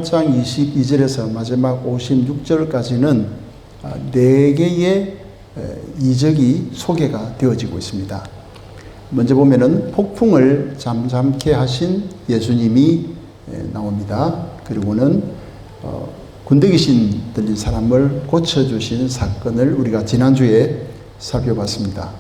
8장 22절에서 마지막 56절까지는 4개의 이적이 소개가 되어지고 있습니다. 먼저 보면은 폭풍을 잠잠케 하신 예수님이 나옵니다. 그리고는 군대 귀신 들린 사람을 고쳐주신 사건을 우리가 지난주에 살펴봤습니다.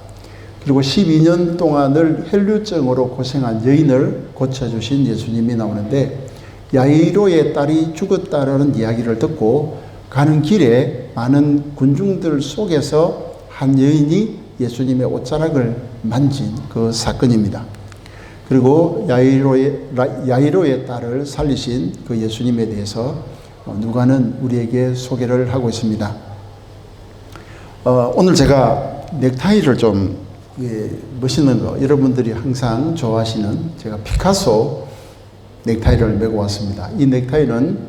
그리고 12년 동안을 혈류증으로 고생한 여인을 고쳐주신 예수님이 나오는데, 야이로의 딸이 죽었다라는 이야기를 듣고 가는 길에 많은 군중들 속에서 한 여인이 예수님의 옷자락을 만진 그 사건입니다. 그리고 야이로의 딸을 살리신 그 예수님에 대해서 누가는 우리에게 소개를 하고 있습니다. 오늘 제가 넥타이를 좀 멋있는 거, 여러분들이 항상 좋아하시는 제가 피카소 넥타이를 메고 왔습니다. 이 넥타이는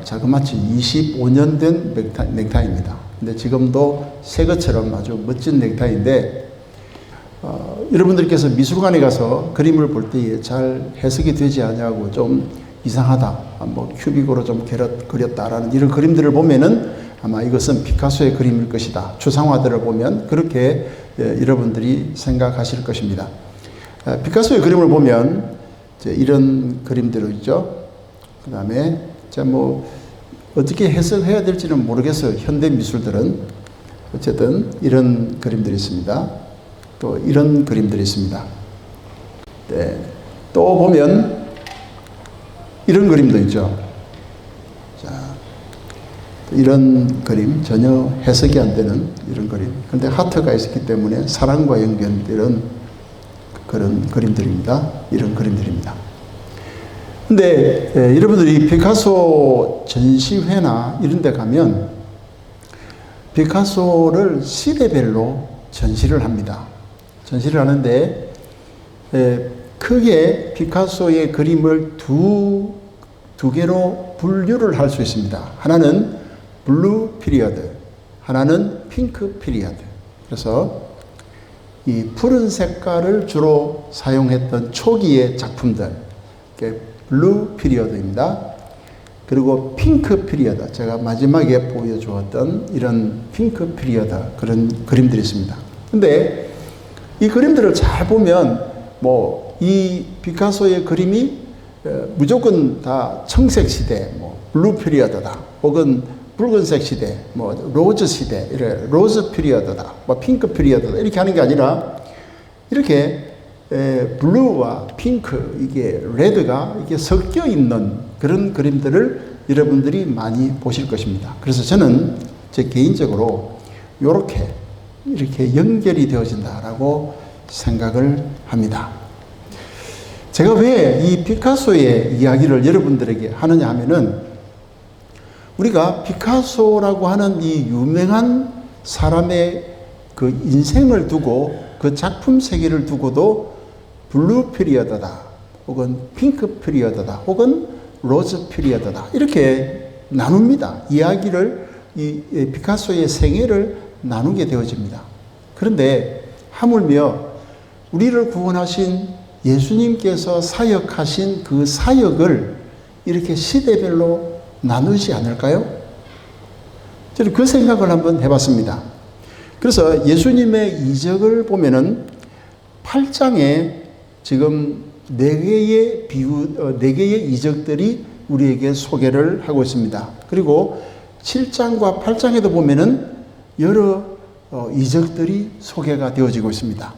자그마치 25년 된 넥타이입니다. 근데 지금도 새 것처럼 아주 멋진 넥타이인데, 여러분들께서 미술관에 가서 그림을 볼 때에 잘 해석이 되지 않냐고 좀 이상하다, 뭐 큐빅으로 좀 그렸다라는 이런 그림들을 보면은 아마 이것은 피카소의 그림일 것이다. 추상화들을 보면 그렇게 여러분들이 생각하실 것입니다. 피카소의 그림을 보면 이런 그림들이 있죠. 그 다음에 어떻게 해석해야 될지는 모르겠어요. 현대 미술들은. 어쨌든 이런 그림들이 있습니다. 또 이런 그림들이 있습니다. 네. 또 보면 이런 그림도 있죠. 자, 이런 그림, 전혀 해석이 안 되는 이런 그림. 근데 하트가 있었기 때문에 사랑과 연결되는 그런 그림들입니다. 이런 그림들입니다. 근데 여러분들이 피카소 전시회나 이런 데 가면 피카소를 시대별로 전시를 합니다. 전시를 하는데 크게 피카소의 그림을 두 개로 분류를 할 수 있습니다. 하나는 블루 피리어드, 하나는 핑크 피리어드. 그래서 이 푸른 색깔을 주로 사용했던 초기의 작품들, 블루 피리어드입니다. 그리고 핑크 피리어드, 제가 마지막에 보여주었던 이런 핑크 피리어드, 그런 그림들이 있습니다. 근데 이 그림들을 잘 보면 이 피카소의 그림이 무조건 다 청색 시대, 블루 피리어드다, 혹은 붉은색 시대, 로즈 시대, 로즈 피리어드다, 핑크 피리어드다, 이렇게 하는 게 아니라 이렇게 블루와 핑크, 이게 레드가 이게 섞여 있는 그런 그림들을 여러분들이 많이 보실 것입니다. 그래서 저는 제 개인적으로 이렇게 연결이 되어진다라고 생각을 합니다. 제가 왜 이 피카소의 이야기를 여러분들에게 하느냐 하면은, 우리가 피카소라고 하는 이 유명한 사람의 그 인생을 두고, 그 작품 세계를 두고도 블루 피리어드다, 혹은 핑크 피리어드다, 혹은 로즈 피리어드다, 이렇게 나눕니다. 이야기를, 이 피카소의 생애를 나누게 되어집니다. 그런데 하물며 우리를 구원하신 예수님께서 사역하신 그 사역을 이렇게 시대별로 나누지 않을까요? 저는 그 생각을 한번 해봤습니다. 그래서 예수님의 이적을 보면은 8장에 지금 4개의 이적들이 우리에게 소개를 하고 있습니다. 그리고 7장과 8장에도 보면은 여러 이적들이 소개가 되어지고 있습니다.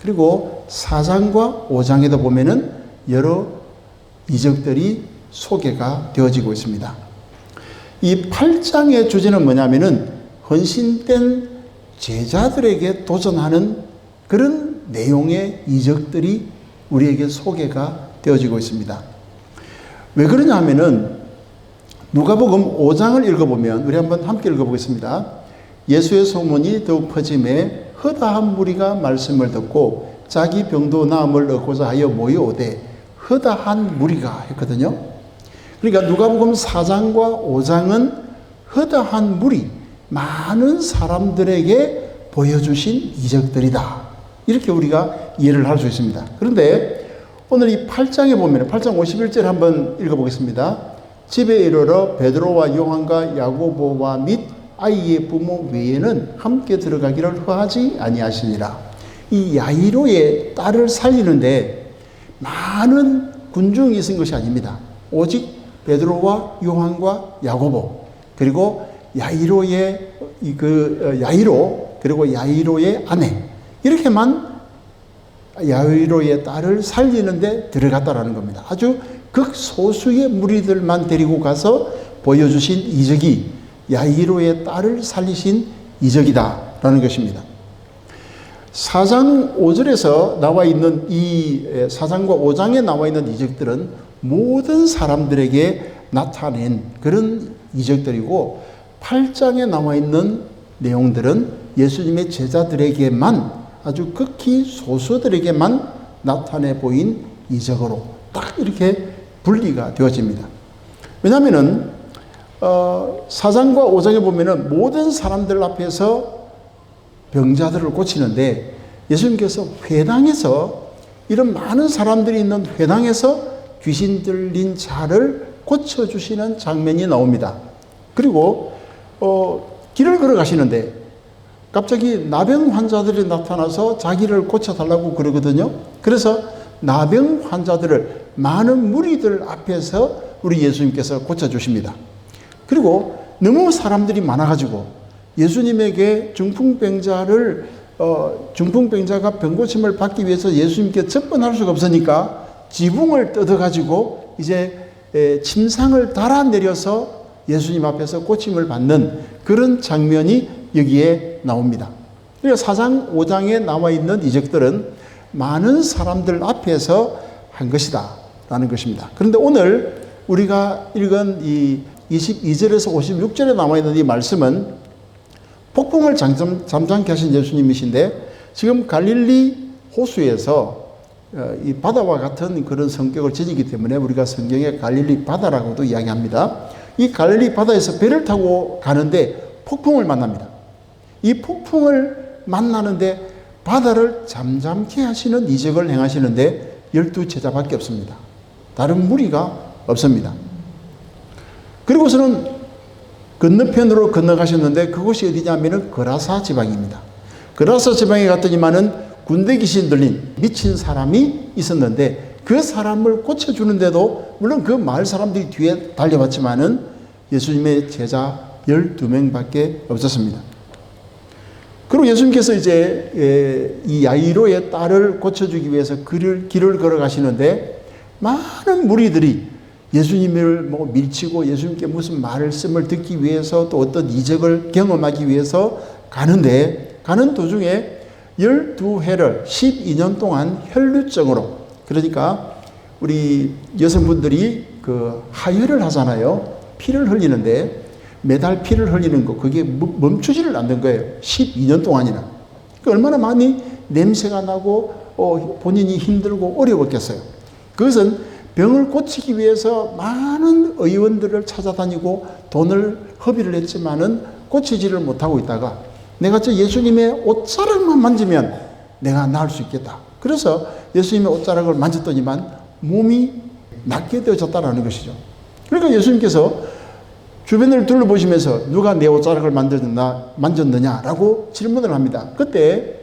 그리고 4장과 5장에도 보면은 여러 이적들이 소개가 되어지고 있습니다. 이 8장의 주제는 뭐냐면은 헌신된 제자들에게 도전하는 그런 내용의 이적들이 우리에게 소개가 되어지고 있습니다. 왜 그러냐 하면은 누가복음 5장을 읽어보면, 우리 한번 함께 읽어보겠습니다. 예수의 소문이 더욱 퍼짐에 허다한 무리가 말씀을 듣고 자기 병도 나음을 얻고자 하여 모여오되, 허다한 무리가 했거든요. 그러니까 누가복음 4장과 5장은 허다한 무리, 많은 사람들에게 보여주신 이적들이다, 이렇게 우리가 이해를 할 수 있습니다. 그런데 오늘 이 8장에 보면 8장 51절 한번 읽어보겠습니다. 집에 이르러 베드로와 요한과 야고보와 및 아이의 부모 외에는 함께 들어가기를 허하지 아니하시니라. 이 야이로의 딸을 살리는데 많은 군중이 있은 것이 아닙니다. 오직 베드로와 요한과 야고보, 그리고 야이로의 야이로, 그리고 야이로의 아내, 이렇게만 야이로의 딸을 살리는데 들어갔다라는 겁니다. 아주 극소수의 무리들만 데리고 가서 보여주신 이적이 야이로의 딸을 살리신 이적이다라는 것입니다. 4장 5절에서 나와 있는 이 4장과 5장에 나와 있는 이적들은 모든 사람들에게 나타낸 그런 이적들이고, 8장에 나와 있는 내용들은 예수님의 제자들에게만, 아주 극히 소수들에게만 나타내 보인 이적으로 딱 이렇게 분리가 되어집니다. 왜냐하면은 4장과 5장에 보면은 모든 사람들 앞에서 병자들을 고치는데, 예수님께서 회당에서, 이런 많은 사람들이 있는 회당에서 귀신 들린 자를 고쳐주시는 장면이 나옵니다. 그리고 길을 걸어가시는데 갑자기 나병 환자들이 나타나서 자기를 고쳐달라고 그러거든요. 그래서 나병 환자들을 많은 무리들 앞에서 우리 예수님께서 고쳐주십니다. 그리고 너무 사람들이 많아가지고 예수님에게 중풍병자가 병고침을 받기 위해서 예수님께 접근할 수가 없으니까 지붕을 뜯어가지고 이제 침상을 달아내려서 예수님 앞에서 고침을 받는 그런 장면이 여기에 나옵니다. 그러니까 4장, 5장에 나와 있는 이적들은 많은 사람들 앞에서 한 것이다 라는 것입니다. 그런데 오늘 우리가 읽은 이 22절에서 56절에 나와 있는 이 말씀은 폭풍을 잠잠케 하신 예수님이신데, 지금 갈릴리 호수에서 이 바다와 같은 그런 성격을 지니기 때문에 우리가 성경에 갈릴리 바다라고도 이야기합니다. 이 갈릴리 바다에서 배를 타고 가는데 폭풍을 만납니다. 이 폭풍을 만나는데 바다를 잠잠케 하시는 이적을 행하시는데 12제자밖에 없습니다. 다른 무리가 없습니다. 그리고서는 건너편으로 건너가셨는데 그곳이 어디냐면은 거라사 지방입니다. 거라사 지방에 갔더니만은 군대 귀신 들린 미친 사람이 있었는데 그 사람을 고쳐주는데도, 물론 그 마을 사람들이 뒤에 달려왔지만은 예수님의 제자 12명밖에 없었습니다. 그리고 예수님께서 이제 이 야이로의 딸을 고쳐주기 위해서 길을 걸어가시는데 많은 무리들이 예수님을 밀치고 예수님께 무슨 말씀을 듣기 위해서, 또 어떤 이적을 경험하기 위해서 가는 도중에 12회를 12년 동안 혈루증으로, 그러니까 우리 여성분들이 그 하혈을 하잖아요. 피를 흘리는데 매달 피를 흘리는 거, 그게 멈추지를 않는 거예요. 12년 동안이나. 얼마나 많이 냄새가 나고 본인이 힘들고 어려웠겠어요. 그것은 병을 고치기 위해서 많은 의원들을 찾아다니고 돈을 허비를 했지만은 고치지를 못하고 있다가, 내가 저 예수님의 옷자락만 만지면 내가 나을 수 있겠다. 그래서 예수님의 옷자락을 만졌더니만 몸이 낫게 되어졌다는 것이죠. 그러니까 예수님께서 주변을 둘러보시면서 누가 내 옷자락을 만졌느냐라고 질문을 합니다. 그때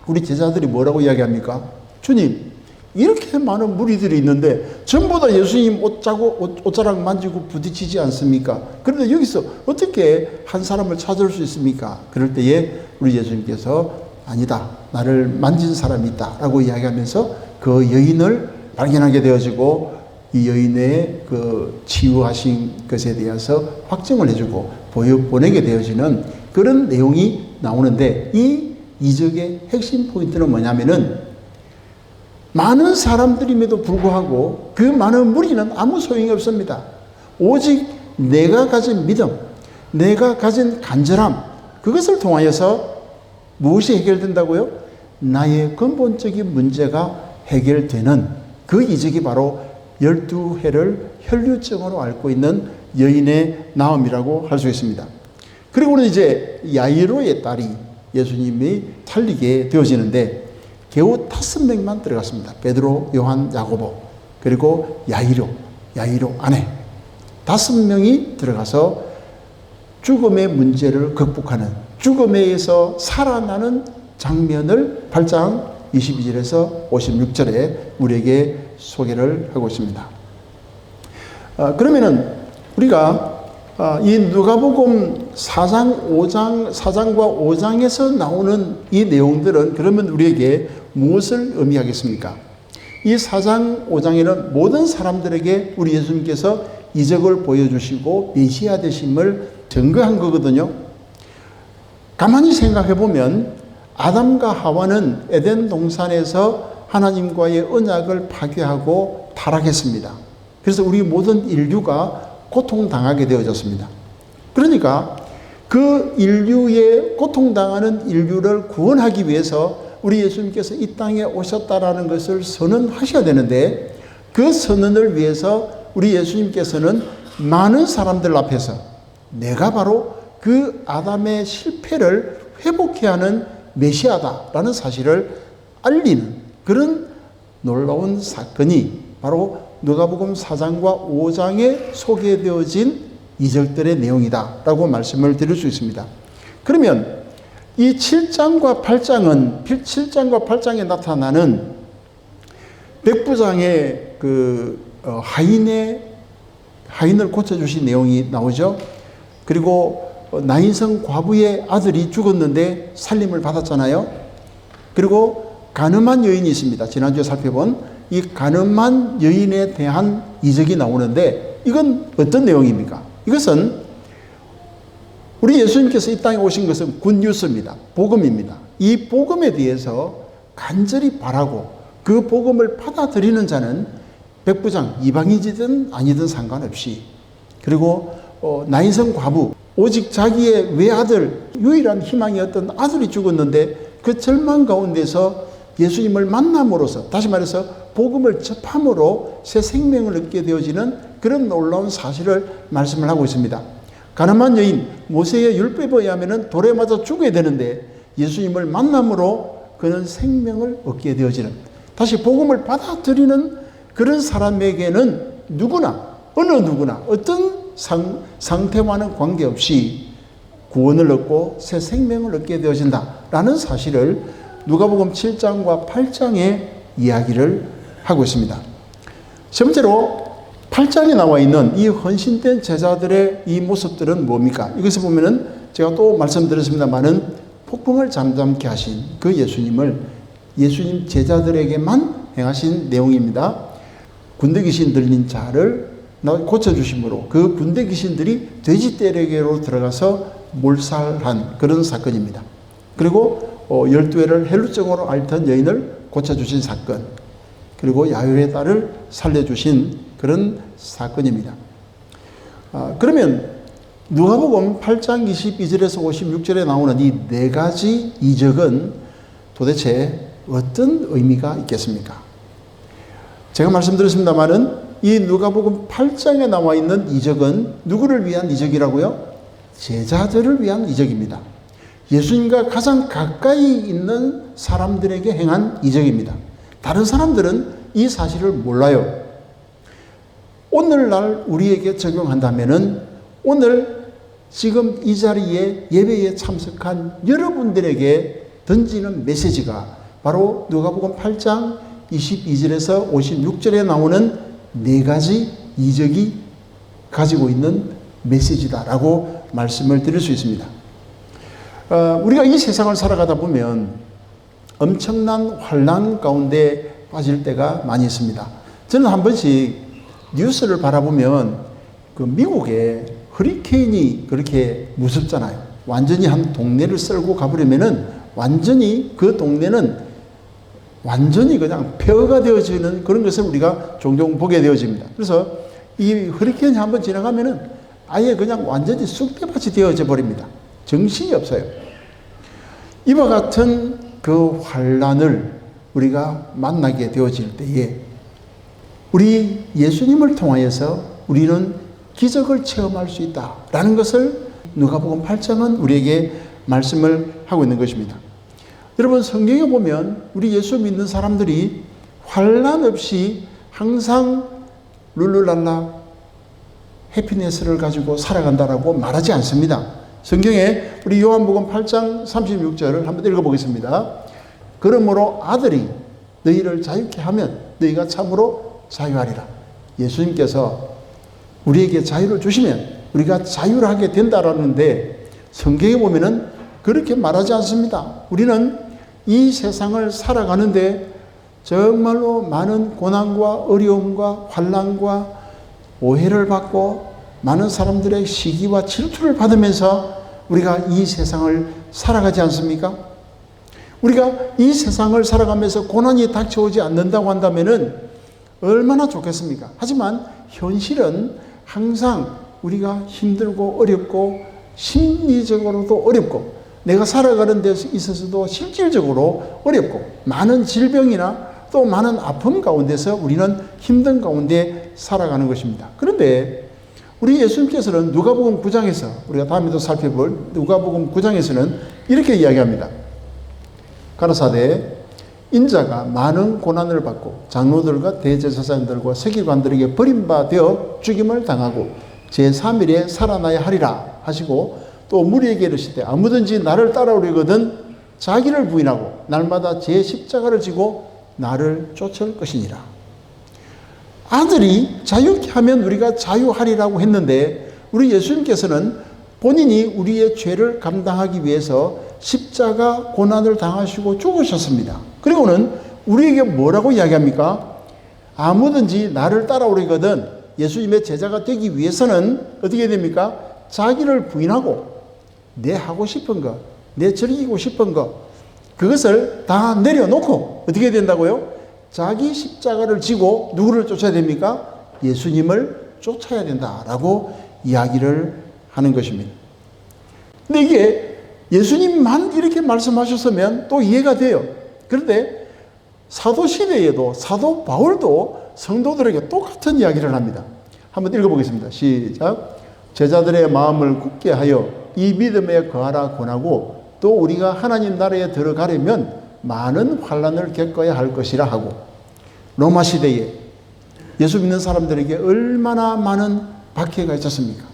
우리 제자들이 뭐라고 이야기합니까? 주님, 이렇게 많은 무리들이 있는데 전부 다 예수님 옷자락 만지고 부딪히지 않습니까? 그런데 여기서 어떻게 한 사람을 찾을 수 있습니까? 그럴 때에 우리 예수님께서 아니다, 나를 만진 사람이 있다 라고 이야기하면서 그 여인을 발견하게 되어지고, 이 여인의 그 치유하신 것에 대해서 확증을 해주고 보내게 되어지는 그런 내용이 나오는데, 이 이적의 핵심 포인트는 뭐냐면은 많은 사람들임에도 불구하고 그 많은 무리는 아무 소용이 없습니다. 오직 내가 가진 믿음, 내가 가진 간절함, 그것을 통하여서 무엇이 해결된다고요? 나의 근본적인 문제가 해결되는 그 이적이 바로 12회를 혈류증으로 앓고 있는 여인의 나음이라고 할 수 있습니다. 그리고는 이제 야이로의 딸이 예수님이 살리게 되어지는데 겨우 5명만 들어갔습니다. 베드로, 요한, 야고보, 그리고 야이로 아내. 5명이 들어가서 죽음의 문제를 극복하는, 죽음에서 살아나는 장면을 8장 22절에서 56절에 우리에게 소개를 하고 있습니다. 그러면은 우리가 이 누가복음 4장과 5장에서 나오는 이 내용들은 그러면 우리에게 무엇을 의미하겠습니까? 이 4장 5장에는 모든 사람들에게 우리 예수님께서 이적을 보여주시고 메시아 되심을 증거한 거거든요. 가만히 생각해 보면 아담과 하와는 에덴 동산에서 하나님과의 언약을 파괴하고 타락했습니다. 그래서 우리 모든 인류가 고통당하게 되어졌습니다. 그러니까 그 인류의 고통당하는 인류를 구원하기 위해서 우리 예수님께서 이 땅에 오셨다라는 것을 선언하셔야 되는데, 그 선언을 위해서 우리 예수님께서는 많은 사람들 앞에서 내가 바로 그 아담의 실패를 회복해야 하는 메시아다라는 사실을 알리는 그런 놀라운 사건이 바로 누가복음 4장과 5장에 소개되어진 이적들의 내용이다라고 말씀을 드릴 수 있습니다. 그러면 이 7장과 8장에 나타나는 백부장의 하인을 고쳐주신 내용이 나오죠. 그리고 나인성 과부의 아들이 죽었는데 살림을 받았잖아요. 그리고 간음한 여인이 있습니다. 지난주에 살펴본 이 간음한 여인에 대한 이적이 나오는데, 이건 어떤 내용입니까? 이것은 우리 예수님께서 이 땅에 오신 것은 굿뉴스입니다. 복음입니다. 이 복음에 대해서 간절히 바라고 그 복음을 받아들이는 자는 백부장, 이방인이든 아니든 상관없이, 그리고 나인성 과부, 오직 자기의 외아들, 유일한 희망이었던 아들이 죽었는데 그 절망 가운데서 예수님을 만남으로써, 다시 말해서 복음을 접함으로 새 생명을 얻게 되어지는 그런 놀라운 사실을 말씀을 하고 있습니다. 가늠한 여인, 모세의 율법에 의하면 돌에 맞아 죽어야 되는데 예수님을 만남으로 그는 생명을 얻게 되어지는, 다시 복음을 받아들이는 그런 사람에게는 누구나, 어느 누구나 어떤 상태와는 관계없이 구원을 얻고 새 생명을 얻게 되어진다라는 사실을 누가복음 7장과 8장의 이야기를 하고 있습니다. 세 번째로 8장에 나와 있는 이 헌신된 제자들의 이 모습들은 뭡니까? 이것을 보면은 제가 또 말씀드렸습니다만은 폭풍을 잠잠케 하신 그 예수님을 예수님 제자들에게만 행하신 내용입니다. 군대 귀신 들린 자를 고쳐주심으로 그 군대 귀신들이 돼지떼레게로 들어가서 몰살한 그런 사건입니다. 그리고 12회를 헬루증으로 앓던 여인을 고쳐주신 사건, 그리고 야율의 딸을 살려주신 그런 사건입니다. 그러면 누가복음 8장 22절에서 56절에 나오는 이 4가지 이적은 도대체 어떤 의미가 있겠습니까? 제가 말씀드렸습니다마는 이 누가복음 8장에 나와 있는 이적은 누구를 위한 이적이라고요? 제자들을 위한 이적입니다. 예수님과 가장 가까이 있는 사람들에게 행한 이적입니다. 다른 사람들은 이 사실을 몰라요. 오늘날 우리에게 적용한다면은 오늘 지금 이 자리에 예배에 참석한 여러분들에게 던지는 메시지가 바로 누가복음 8장 22절에서 56절에 나오는 4가지 이적이 가지고 있는 메시지다라고 말씀을 드릴 수 있습니다. 우리가 이 세상을 살아가다 보면 엄청난 환난 가운데 빠질 때가 많이 있습니다. 저는 한 번씩 뉴스를 바라보면 그 미국에 허리케인이 그렇게 무섭잖아요. 완전히 한 동네를 쓸고 가버리면은 완전히 그 동네는 완전히 그냥 폐허가 되어지는 그런 것을 우리가 종종 보게 되어집니다. 그래서 이 허리케인이 한번 지나가면은 아예 그냥 완전히 쑥대밭이 되어져 버립니다. 정신이 없어요. 이와 같은 그 환난을 우리가 만나게 되어질 때에 우리 예수님을 통하여서 우리는 기적을 체험할 수 있다라는 것을 누가복음 8장은 우리에게 말씀을 하고 있는 것입니다. 여러분, 성경에 보면 우리 예수 믿는 사람들이 환난 없이 항상 룰루랄라 해피니스를 가지고 살아간다라고 말하지 않습니다. 성경에 우리 요한복음 8장 36절을 한번 읽어보겠습니다. 그러므로 아들이 너희를 자유케 하면 너희가 참으로 자유하리라. 예수님께서 우리에게 자유를 주시면 우리가 자유하게 된다라는데 성경에 보면은 그렇게 말하지 않습니다. 우리는 이 세상을 살아가는데 정말로 많은 고난과 어려움과 환난과 오해를 받고 많은 사람들의 시기와 질투를 받으면서 우리가 이 세상을 살아가지 않습니까? 우리가 이 세상을 살아가면서 고난이 닥쳐오지 않는다고 한다면은 얼마나 좋겠습니까? 하지만 현실은 항상 우리가 힘들고 어렵고 심리적으로도 어렵고 내가 살아가는 데 있어서도 실질적으로 어렵고 많은 질병이나 또 많은 아픔 가운데서 우리는 힘든 가운데 살아가는 것입니다. 그런데 우리 예수님께서는 누가복음 9장에서 우리가 다음에도 살펴볼 누가복음 9장에서는 이렇게 이야기합니다. 가라사대 인자가 많은 고난을 받고 장로들과 대제사장들과 서기관들에게 버림받아 죽임을 당하고 제3일에 살아나야 하리라 하시고 또 무리에게 이르시되 아무든지 나를 따라오려거든 자기를 부인하고 날마다 제 십자가를 지고 나를 쫓을 것이니라. 아들이 자유케 하면 우리가 자유하리라고 했는데 우리 예수님께서는 본인이 우리의 죄를 감당하기 위해서 십자가 고난을 당하시고 죽으셨습니다. 그리고는 우리에게 뭐라고 이야기합니까? 아무든지 나를 따라오려거든 예수님의 제자가 되기 위해서는 어떻게 됩니까? 자기를 부인하고 내 하고 싶은 것, 내 즐기고 싶은 것 그것을 다 내려놓고 어떻게 된다고요? 자기 십자가를 지고 누구를 쫓아야 됩니까? 예수님을 쫓아야 된다라고 이야기를 하는 것입니다. 근데 이게 예수님만 이렇게 말씀하셨으면 또 이해가 돼요. 그런데 사도 시대에도 사도 바울도 성도들에게 똑같은 이야기를 합니다. 한번 읽어보겠습니다. 시작. 제자들의 마음을 굳게 하여 이 믿음에 거하라 권하고 또 우리가 하나님 나라에 들어가려면 많은 환난을 겪어야 할 것이라 하고 로마 시대에 예수 믿는 사람들에게 얼마나 많은 박해가 있었습니까?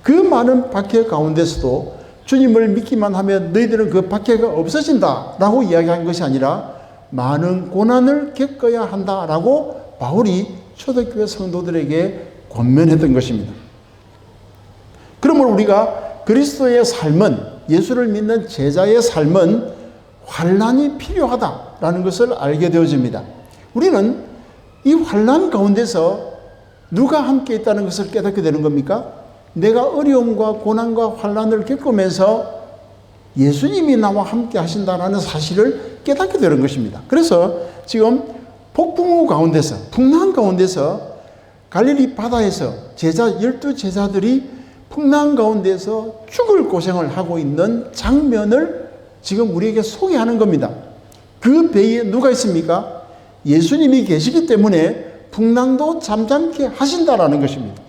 그 많은 박해 가운데서도 주님을 믿기만 하면 너희들은 그 박해가 없어진다 라고 이야기한 것이 아니라 많은 고난을 겪어야 한다라고 바울이 초대교회 성도들에게 권면했던 것입니다. 그러므로 우리가 그리스도의 삶은 예수를 믿는 제자의 삶은 환난이 필요하다라는 것을 알게 되어집니다. 우리는 이 환난 가운데서 누가 함께 있다는 것을 깨닫게 되는 겁니까? 내가 어려움과 고난과 환난을 겪으면서 예수님이 나와 함께 하신다는 사실을 깨닫게 되는 것입니다. 그래서 지금 폭풍우 가운데서 풍랑 가운데서 갈릴리 바다에서 12제자들이 풍랑 가운데서 죽을 고생을 하고 있는 장면을 지금 우리에게 소개하는 겁니다. 그 배에 누가 있습니까? 예수님이 계시기 때문에 풍랑도 잠잠케 하신다라는 것입니다.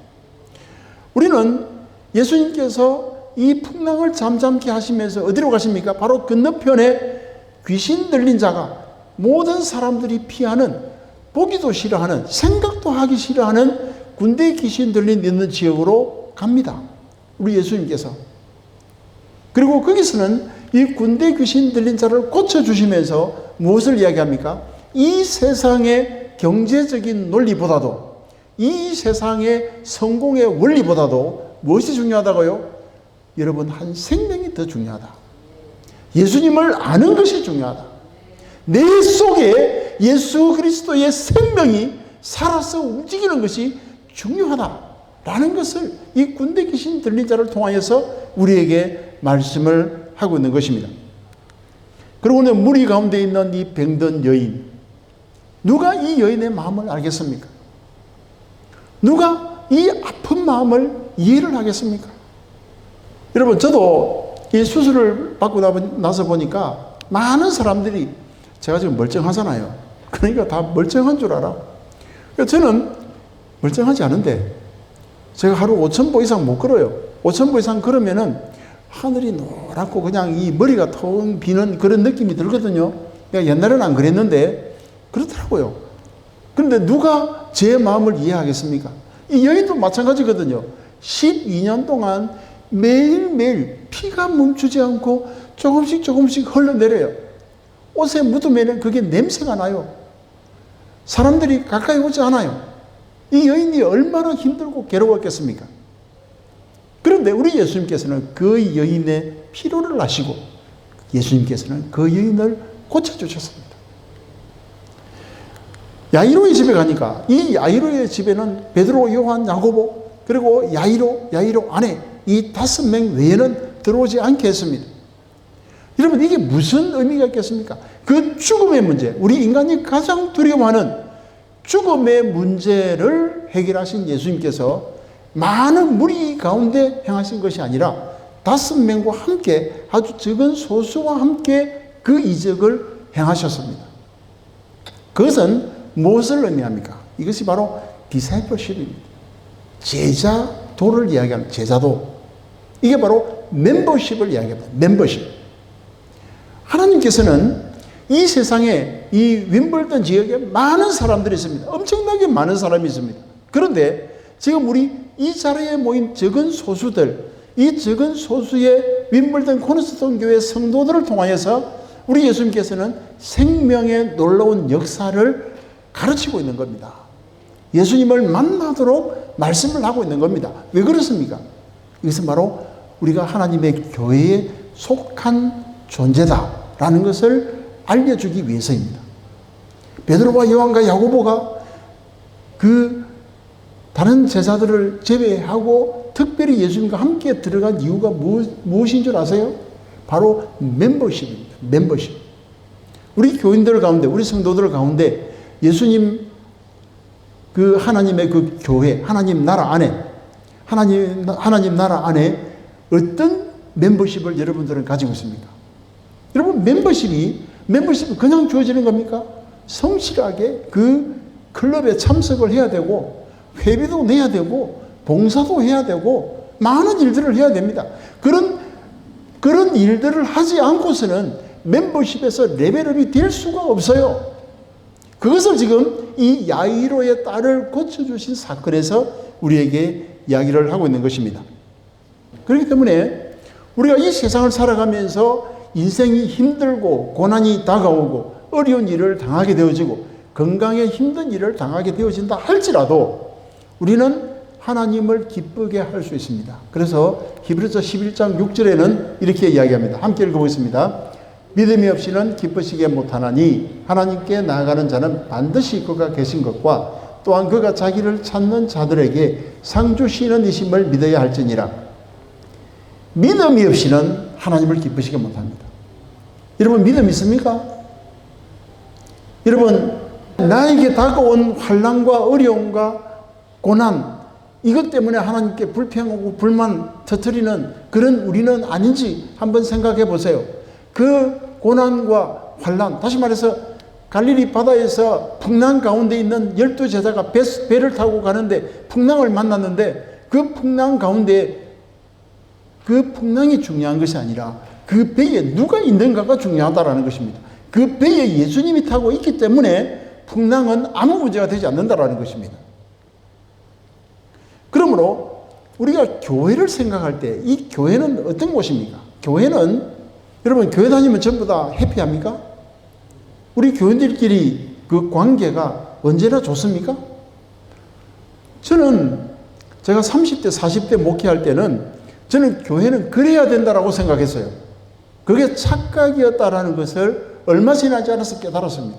우리는 예수님께서 이 풍랑을 잠잠케 하시면서 어디로 가십니까? 바로 건너편에 귀신 들린 자가 모든 사람들이 피하는, 보기도 싫어하는, 생각도 하기 싫어하는 군대 귀신 들린 있는 지역으로 갑니다. 우리 예수님께서. 그리고 거기서는 이 군대 귀신 들린 자를 고쳐주시면서 무엇을 이야기합니까? 이 세상의 경제적인 논리보다도 이 세상의 성공의 원리보다도 무엇이 중요하다고요? 여러분, 한 생명이 더 중요하다. 예수님을 아는 것이 중요하다. 내 속에 예수 그리스도의 생명이 살아서 움직이는 것이 중요하다라는 것을 이 군대 귀신 들린 자를 통하여서 우리에게 말씀을 하고 있는 것입니다. 그리고 오늘 무리 가운데 있는 이 병든 여인, 누가 이 여인의 마음을 알겠습니까? 누가 이 아픈 마음을 이해를 하겠습니까? 여러분, 저도 이 수술을 받고 나서 보니까 많은 사람들이 제가 지금 멀쩡하잖아요. 그러니까 다 멀쩡한 줄 알아. 저는 멀쩡하지 않은데 제가 하루 5,000보 이상 못 걸어요. 5,000보 이상 걸으면은 하늘이 노랗고 그냥 이 머리가 텅 비는 그런 느낌이 들거든요. 내가 옛날에는 안 그랬는데 그렇더라고요. 그런데 누가 제 마음을 이해하겠습니까? 이 여인도 마찬가지거든요. 12년 동안 매일매일 피가 멈추지 않고 조금씩 흘러내려요. 옷에 묻으면 그게 냄새가 나요. 사람들이 가까이 오지 않아요. 이 여인이 얼마나 힘들고 괴로웠겠습니까? 그런데 우리 예수님께서는 그 여인의 필요를 아시고 예수님께서는 그 여인을 고쳐주셨습니다. 야이로의 집에 가니까 이 야이로의 집에는 베드로, 요한, 야고보 그리고 야이로 아내 이 5명 외에는 들어오지 않게 했습니다. 여러분 이게 무슨 의미가 있겠습니까? 그 죽음의 문제, 우리 인간이 가장 두려워하는 죽음의 문제를 해결하신 예수님께서 많은 무리 가운데 행하신 것이 아니라 5명과 함께 아주 적은 소수와 함께 그 이적을 행하셨습니다. 그것은 무엇을 의미합니까? 이것이 바로 discipleship입니다. 제자도를 이야기하는 제자도. 이게 바로 멤버십을 이야기합니다. 멤버십. 하나님께서는 이 세상에 이 윈블던 지역에 많은 사람들이 있습니다. 엄청나게 많은 사람이 있습니다. 그런데 지금 우리 이 자리에 모인 적은 소수들, 이 적은 소수의 윈블던 코너스톤 교회 성도들을 통하여서 우리 예수님께서는 생명의 놀라운 역사를 가르치고 있는 겁니다. 예수님을 만나도록 말씀을 하고 있는 겁니다. 왜 그렇습니까? 이것은 바로 우리가 하나님의 교회에 속한 존재다라는 것을 알려주기 위해서입니다. 베드로와 요한과 야고보가 그 다른 제자들을 제외하고 특별히 예수님과 함께 들어간 이유가 무엇인 줄 아세요? 바로 멤버십입니다. 멤버십. 우리 교인들 가운데, 우리 성도들 가운데 예수님 그 하나님의 그 교회, 하나님 나라 안에, 하나님 나라 안에 어떤 멤버십을 여러분들은 가지고 있습니까? 여러분 멤버십이 그냥 주어지는 겁니까? 성실하게 그 클럽에 참석을 해야 되고 회비도 내야 되고 봉사도 해야 되고 많은 일들을 해야 됩니다. 그런 일들을 하지 않고서는 멤버십에서 레벨업이 될 수가 없어요. 그것을 지금 이 야이로의 딸을 고쳐주신 사건에서 우리에게 이야기를 하고 있는 것입니다. 그렇기 때문에 우리가 이 세상을 살아가면서 인생이 힘들고 고난이 다가오고 어려운 일을 당하게 되어지고 건강에 힘든 일을 당하게 되어진다 할지라도 우리는 하나님을 기쁘게 할 수 있습니다. 그래서 히브리서 11장 6절에는 이렇게 이야기합니다. 함께 읽어보겠습니다. 믿음이 없이는 기쁘시게 못하나니 하나님께 나아가는 자는 반드시 그가 계신 것과 또한 그가 자기를 찾는 자들에게 상 주시는 이심을 믿어야 할지니라. 믿음이 없이는 하나님을 기쁘시게 못합니다. 여러분 믿음 있습니까? 여러분 나에게 다가온 환난과 어려움과 고난 이것 때문에 하나님께 불평하고 불만 터뜨리는 그런 우리는 아닌지 한번 생각해 보세요. 그 고난과 환난, 다시 말해서 갈릴리 바다에서 풍랑 가운데 있는 12제자가 배를 타고 가는데 풍랑을 만났는데 그 풍랑 가운데 그 풍랑이 중요한 것이 아니라 그 배에 누가 있는가가 중요하다는 것입니다. 그 배에 예수님이 타고 있기 때문에 풍랑은 아무 문제가 되지 않는다는 것입니다. 그러므로 우리가 교회를 생각할 때 이 교회는 어떤 곳입니까? 교회는 여러분 교회 다니면 전부 다 해피합니까? 우리 교인들끼리 그 관계가 언제나 좋습니까? 저는 제가 30대 40대 목회할 때는 저는 교회는 그래야 된다고 생각했어요. 그게 착각이었다라는 것을 얼마 지나지 않아서 깨달았습니다.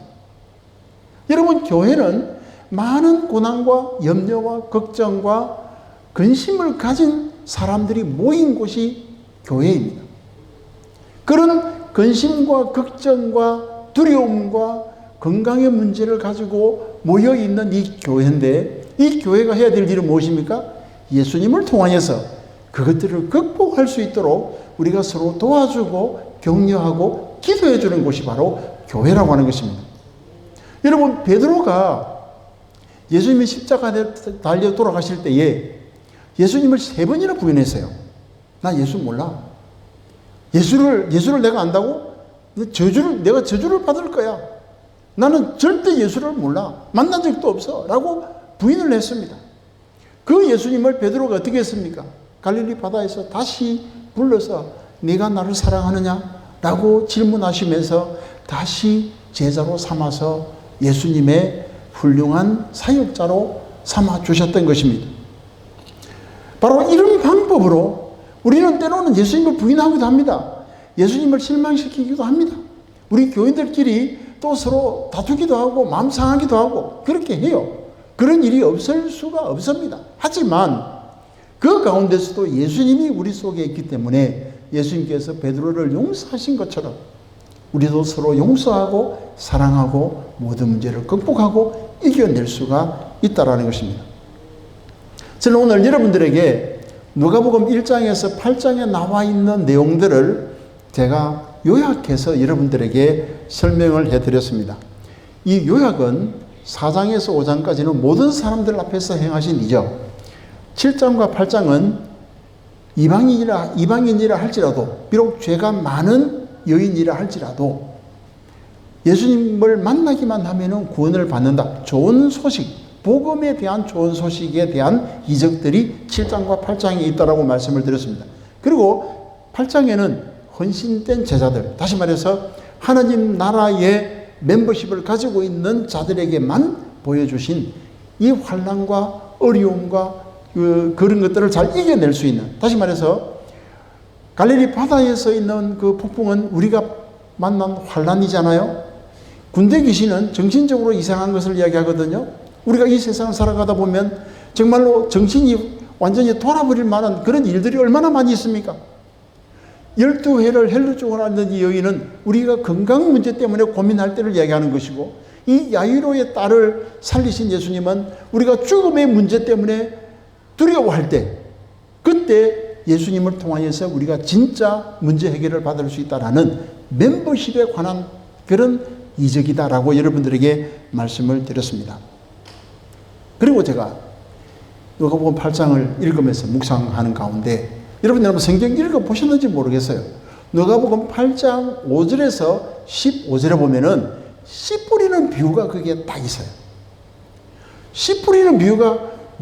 여러분 교회는 많은 고난과 염려와 걱정과 근심을 가진 사람들이 모인 곳이 교회입니다. 그런 근심과 걱정과 두려움과 건강의 문제를 가지고 모여있는 이 교회인데 이 교회가 해야 될 일은 무엇입니까? 예수님을 통하여서 그것들을 극복할 수 있도록 우리가 서로 도와주고 격려하고 기도해 주는 곳이 바로 교회라고 하는 것입니다. 여러분 베드로가 예수님이 십자가에 달려 돌아가실 때에 예수님을 3번이나 부인했어요. 나 예수 몰라. 예수를 내가 안다고? 내가 저주를 받을 거야. 나는 절대 예수를 몰라. 만난 적도 없어. 라고 부인을 했습니다. 그 예수님을 베드로가 어떻게 했습니까? 갈릴리 바다에서 다시 불러서 네가 나를 사랑하느냐? 라고 질문하시면서 다시 제자로 삼아서 예수님의 훌륭한 사역자로 삼아 주셨던 것입니다. 바로 이런 방법으로 우리는 때로는 예수님을 부인하기도 합니다. 예수님을 실망시키기도 합니다. 우리 교인들끼리 또 서로 다투기도 하고 마음 상하기도 하고 그렇게 해요. 그런 일이 없을 수가 없습니다. 하지만 그 가운데서도 예수님이 우리 속에 있기 때문에 예수님께서 베드로를 용서하신 것처럼 우리도 서로 용서하고 사랑하고 모든 문제를 극복하고 이겨낼 수가 있다는 것입니다. 저는 오늘 여러분들에게 누가복음 1장에서 8장에 나와 있는 내용들을 제가 요약해서 여러분들에게 설명을 해드렸습니다. 이 요약은 4장에서 5장까지는 모든 사람들 앞에서 행하신 일이죠. 7장과 8장은 이방인이라 할지라도 비록 죄가 많은 여인이라 할지라도 예수님을 만나기만 하면 구원을 받는다. 좋은 소식, 복음에 대한 좋은 소식에 대한 이적들이 7장과 8장에 있다라고 말씀을 드렸습니다. 그리고 8장에는 헌신된 제자들, 다시 말해서 하나님 나라의 멤버십을 가지고 있는 자들에게만 보여주신 이 환난과 어려움과 그런 것들을 잘 이겨낼 수 있는, 다시 말해서 갈릴리 바다에서 있는 그 폭풍은 우리가 만난 환난이잖아요. 군대 귀신은 정신적으로 이상한 것을 이야기하거든요. 우리가 이 세상을 살아가다 보면 정말로 정신이 완전히 돌아버릴 만한 그런 일들이 얼마나 많이 있습니까? 12회를 헬로 쪽으로 앓는 이 여인은 우리가 건강 문제 때문에 고민할 때를 이야기하는 것이고, 이 야이로의 딸을 살리신 예수님은 우리가 죽음의 문제 때문에 두려워할 때, 그때 예수님을 통하여서 우리가 진짜 문제 해결을 받을 수 있다라는 멤버십에 관한 그런 이적이다라고 여러분들에게 말씀을 드렸습니다. 그리고 제가 누가복음 8장을 읽으면서 묵상하는 가운데 여러분들 한번 성경 읽어보셨는지 모르겠어요. 누가복음 8장 5절에서 15절에 보면은 씨 뿌리는 비유가 거기에 딱 있어요. 씨 뿌리는 비유가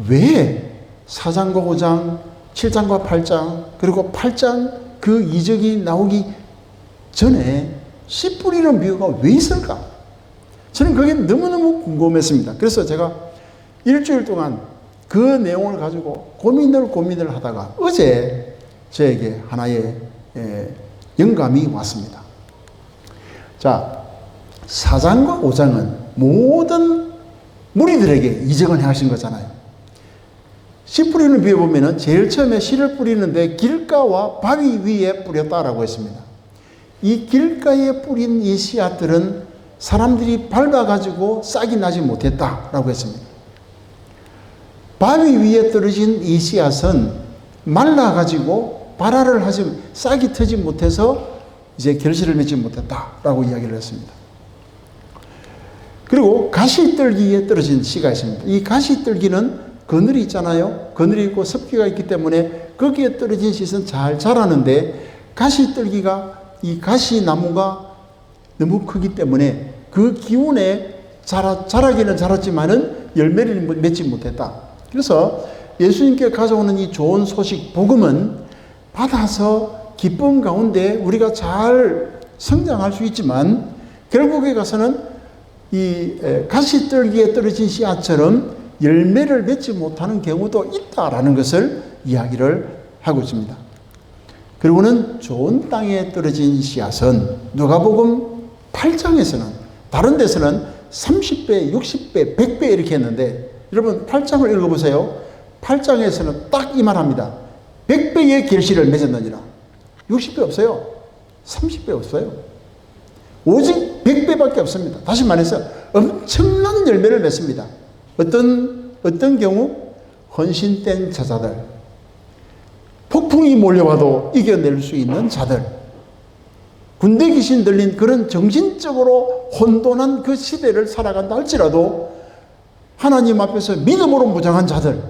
왜 4장과 5장, 7장과 8장, 그리고 8장 그 이적이 나오기 전에 씨 뿌리는 비유가 왜 있을까? 저는 그게 너무너무 궁금했습니다. 그래서 제가 일주일 동안 그 내용을 가지고 고민을 하다가 어제 저에게 하나의 영감이 왔습니다. 자, 4장과 5장은 모든 무리들에게 이적을 행하신 거잖아요. 씨 뿌리는 비유 보면은 제일 처음에 씨를 뿌리는데 길가와 바위 위에 뿌렸다라고 했습니다. 이 길가에 뿌린 이 씨앗들은 사람들이 밟아가지고 싹이 나지 못했다라고 했습니다. 바위 위에 떨어진 이 씨앗은 말라가지고 발화를 하지, 싹이 트지 못해서 이제 결실을 맺지 못했다라고 이야기를 했습니다. 그리고 가시떨기에 떨어진 씨가 있습니다. 이 가시떨기는 그늘이 있잖아요. 그늘이 있고 습기가 있기 때문에 거기에 떨어진 씨는 잘 자라는데, 가시떨기가, 이 가시나무가 너무 크기 때문에 그 기운에 자라기는 자랐지만은 열매를 맺지 못했다. 그래서 예수님께 가져오는 이 좋은 소식, 복음은 받아서 기쁨 가운데 우리가 잘 성장할 수 있지만 결국에 가서는 이 가시떨기에 떨어진 씨앗처럼 열매를 맺지 못하는 경우도 있다라는 것을 이야기를 하고 있습니다. 그리고는 좋은 땅에 떨어진 씨앗은 누가복음 8장에서는, 다른 데서는 30배, 60배, 100배 이렇게 했는데, 여러분 8장을 읽어보세요. 8장에서는 딱 이 말합니다. 100배의 결실을 맺었느니라. 60배 없어요. 30배 없어요. 오직 100배밖에 없습니다. 다시 말해서 엄청난 열매를 맺습니다. 어떤 경우? 헌신된 자들, 폭풍이 몰려와도 이겨낼 수 있는 자들, 군대 귀신 들린 그런 정신적으로 혼돈한 그 시대를 살아간다 할지라도 하나님 앞에서 믿음으로 무장한 자들,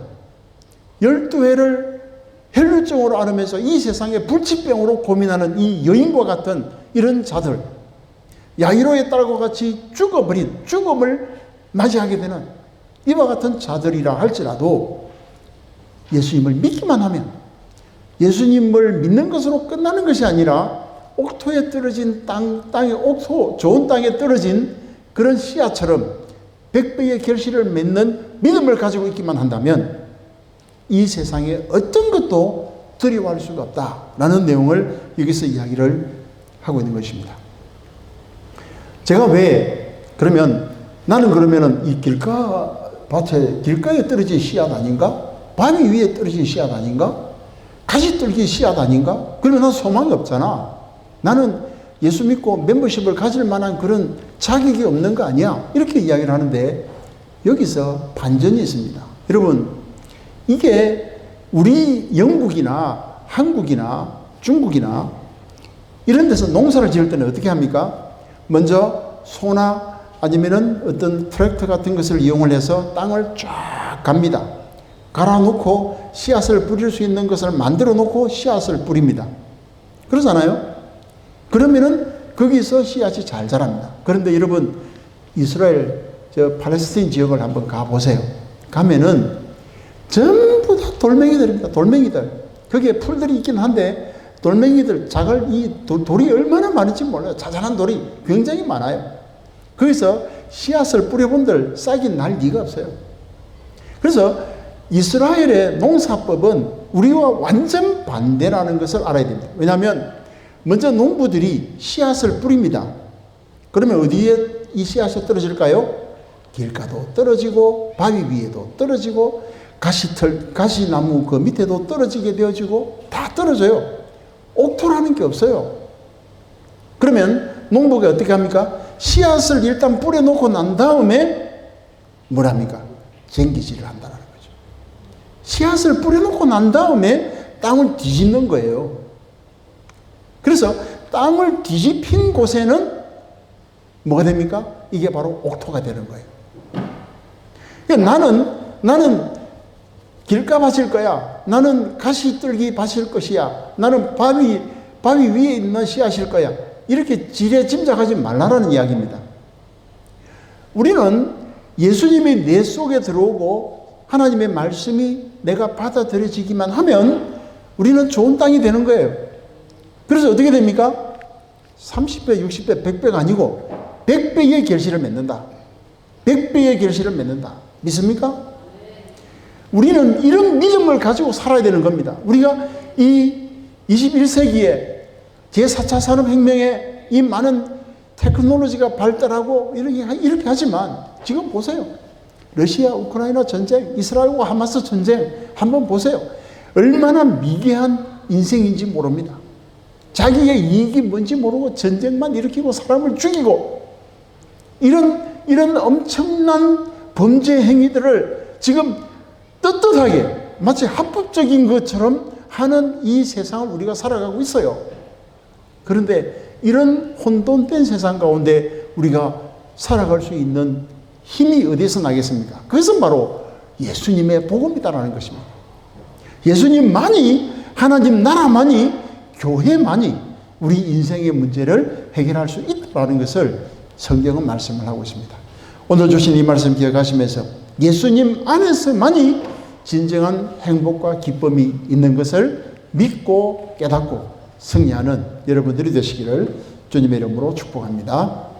12회를 혈루증으로 앓으면서 이 세상의 불치병으로 고민하는 이 여인과 같은 이런 자들, 야이로의 딸과 같이 죽음을 맞이하게 되는 이와 같은 자들이라 할지라도 예수님을 믿기만 하면, 예수님을 믿는 것으로 끝나는 것이 아니라 옥토에 떨어진 땅에 옥토, 좋은 땅에 떨어진 그런 씨앗처럼 100배의 결실을 맺는 믿음을 가지고 있기만 한다면 이 세상에 어떤 것도 두려워할 수가 없다라는 내용을 여기서 이야기를 하고 있는 것입니다. 제가 왜 그러면 나는 그러면은 이 길가에 떨어진 씨앗 아닌가? 바위 위에 떨어진 씨앗 아닌가? 가시떨기 씨앗 아닌가? 그러면 난 소망이 없잖아. 나는 예수 믿고 멤버십을 가질 만한 그런 자격이 없는 거 아니야? 이렇게 이야기를 하는데 여기서 반전이 있습니다. 여러분, 이게 우리 영국이나 한국이나 중국이나 이런 데서 농사를 지을 때는 어떻게 합니까? 먼저 소나 아니면은 어떤 트랙터 같은 것을 이용을 해서 땅을 쫙 갑니다. 갈아놓고 씨앗을 뿌릴 수 있는 것을 만들어 놓고 씨앗을 뿌립니다. 그러잖아요? 그러면은 거기서 씨앗이 잘 자랍니다. 그런데 여러분, 이스라엘, 팔레스타인 지역을 한번 가보세요. 가면은 전부 다 돌멩이들입니다. 돌멩이들. 거기에 풀들이 있긴 한데 돌멩이들, 돌이 얼마나 많은지 몰라요. 자잘한 돌이 굉장히 많아요. 거기서 씨앗을 뿌려본들 싹이 날 리가 없어요. 그래서 이스라엘의 농사법은 우리와 완전 반대라는 것을 알아야 됩니다. 왜냐하면 먼저 농부들이 씨앗을 뿌립니다. 그러면 어디에 이 씨앗이 떨어질까요? 길가도 떨어지고 바위 위에도 떨어지고 가시나무 그 밑에도 떨어지게 되어지고 다 떨어져요. 옥토라는 게 없어요. 그러면 농부가 어떻게 합니까? 씨앗을 일단 뿌려놓고 난 다음에 뭘 합니까? 쟁기질을 한다는 거죠. 씨앗을 뿌려놓고 난 다음에 땅을 뒤집는 거예요. 그래서 땅을 뒤집힌 곳에는 뭐가 됩니까? 이게 바로 옥토가 되는 거예요. 그러니까 나는 길가 밭일 거야. 나는 가시떨기 밭일 것이야. 나는 바위 위에 있는 씨앗일 거야. 이렇게 지레짐작하지 말라라는 이야기입니다. 우리는 예수님이 내 속에 들어오고 하나님의 말씀이 내가 받아들여지기만 하면 우리는 좋은 땅이 되는 거예요. 그래서 어떻게 됩니까? 30배, 60배, 100배가 아니고 100배의 결실을 맺는다. 100배의 결실을 맺는다. 믿습니까? 우리는 이런 믿음을 가지고 살아야 되는 겁니다. 우리가 이 21세기에 제4차 산업혁명에 이 많은 테크놀로지가 발달하고 이렇게 하지만 지금 보세요. 러시아, 우크라이나 전쟁, 이스라엘과 하마스 전쟁 한번 보세요. 얼마나 미개한 인생인지 모릅니다. 자기의 이익이 뭔지 모르고 전쟁만 일으키고 사람을 죽이고 이런 엄청난 범죄 행위들을 지금 떳떳하게 마치 합법적인 것처럼 하는 이 세상을 우리가 살아가고 있어요. 그런데 이런 혼돈된 세상 가운데 우리가 살아갈 수 있는 힘이 어디서 나겠습니까? 그것은 바로 예수님의 복음이다라는 것입니다. 예수님만이, 하나님 나라만이, 교회만이 우리 인생의 문제를 해결할 수 있다는 것을 성경은 말씀을 하고 있습니다. 오늘 주신 이 말씀 기억하시면서 예수님 안에서만이 진정한 행복과 기쁨이 있는 것을 믿고 깨닫고 승리하는 여러분들이 되시기를 주님의 이름으로 축복합니다.